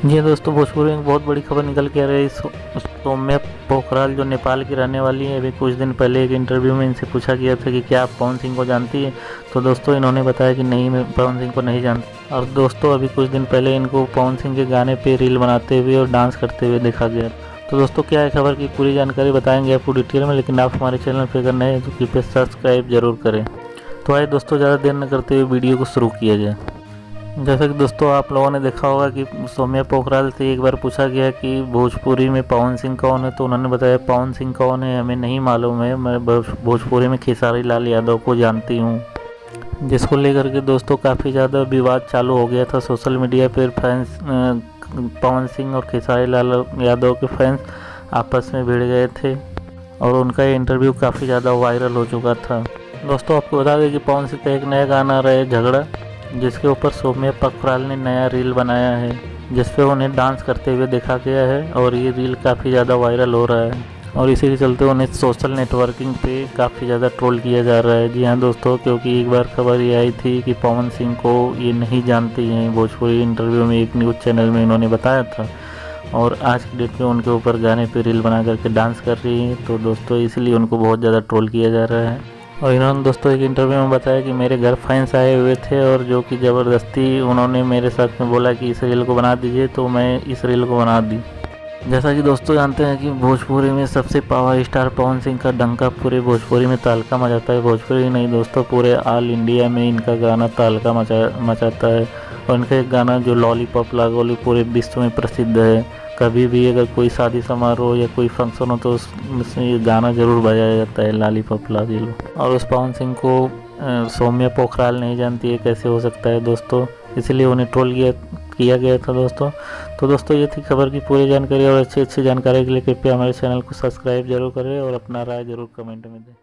जी दोस्तों, भोजपुरी में बहुत बड़ी खबर निकल के आ रही है। सौम्या पोखराल जो नेपाल की रहने वाली है, अभी कुछ दिन पहले एक इंटरव्यू में इनसे पूछा गया था कि क्या आप पवन सिंह को जानती है। तो दोस्तों इन्होंने बताया कि नहीं, मैं पवन सिंह को नहीं जानती। और दोस्तों अभी कुछ दिन पहले इनको पवन सिंह के गाने पे रील बनाते हुए और डांस करते हुए देखा गया। तो दोस्तों क्या है खबर की पूरी जानकारी बताएंगे आपको डिटेल में, लेकिन आप हमारे चैनल पर अगर नए हैं तो कृपया सब्सक्राइब जरूर करें। तो आइए दोस्तों, ज़्यादा देर न करते हुए वीडियो को शुरू किया जाए। जैसा कि दोस्तों आप लोगों ने देखा होगा कि सौम्या पोखराल से एक बार पूछा गया कि भोजपुरी में पवन सिंह कौन है, तो उन्होंने बताया पवन सिंह कौन है हमें नहीं मालूम है, मैं भोजपुरी में खेसारी लाल यादव को जानती हूँ। जिसको लेकर के दोस्तों काफ़ी ज़्यादा विवाद चालू हो गया था सोशल मीडिया पर। फैंस पवन सिंह और खेसारी लाल यादव के फैंस आपस में भिड़ गए थे और उनका ये इंटरव्यू काफ़ी ज़्यादा वायरल हो चुका था। दोस्तों आपको बता दें कि पवन सिंह का एक नया गाना रहा है झगड़ा, जिसके ऊपर सौम्या पोखराल ने नया रील बनाया है जिसपे उन्हें डांस करते हुए देखा गया है और ये रील काफ़ी ज़्यादा वायरल हो रहा है और इसी के चलते उन्हें सोशल नेटवर्किंग पे काफ़ी ज़्यादा ट्रोल किया जा रहा है। जी हाँ दोस्तों, क्योंकि एक बार खबर ये आई थी कि पवन सिंह को ये नहीं जानती हैं। भोजपुरी इंटरव्यू में एक न्यूज़ चैनल में इन्होंने बताया था और आज की डेट में उनके ऊपर गाने पे रील बना करके डांस कर रही हैं। तो दोस्तों इसलिए उनको बहुत ज़्यादा ट्रोल किया जा रहा है। और इन्होंने दोस्तों एक इंटरव्यू में बताया कि मेरे घर फैंस आए हुए थे और जो कि ज़बरदस्ती उन्होंने मेरे साथ में बोला कि इस रील को बना दीजिए, तो मैं इस रील को बना दी। जैसा कि दोस्तों जानते हैं कि भोजपुरी में सबसे पावर स्टार पवन सिंह का डंका पूरे भोजपुरी में तहलका मचाता है। भोजपुरी नहीं दोस्तों, पूरे ऑल इंडिया में इनका गाना तहलका मचाता है। और इनका एक गाना जो लॉलीपॉप लागोली पूरे विश्व में प्रसिद्ध है। कभी भी अगर कोई शादी समारोह या कोई फंक्शन हो तो उसमें ये गाना ज़रूर बजाया जाता है, लॉलीपॉप लागोली। और उस पवन सिंह को सौम्या पोखराल नहीं जानती है, कैसे हो सकता है दोस्तों, इसलिए उन्हें ट्रोल किया गया था दोस्तों। तो दोस्तों ये थी खबर की पूरी जानकारी और अच्छी जानकारी के लिए कृपया हमारे चैनल को सब्सक्राइब जरूर करें और अपना राय जरूर कमेंट में दें।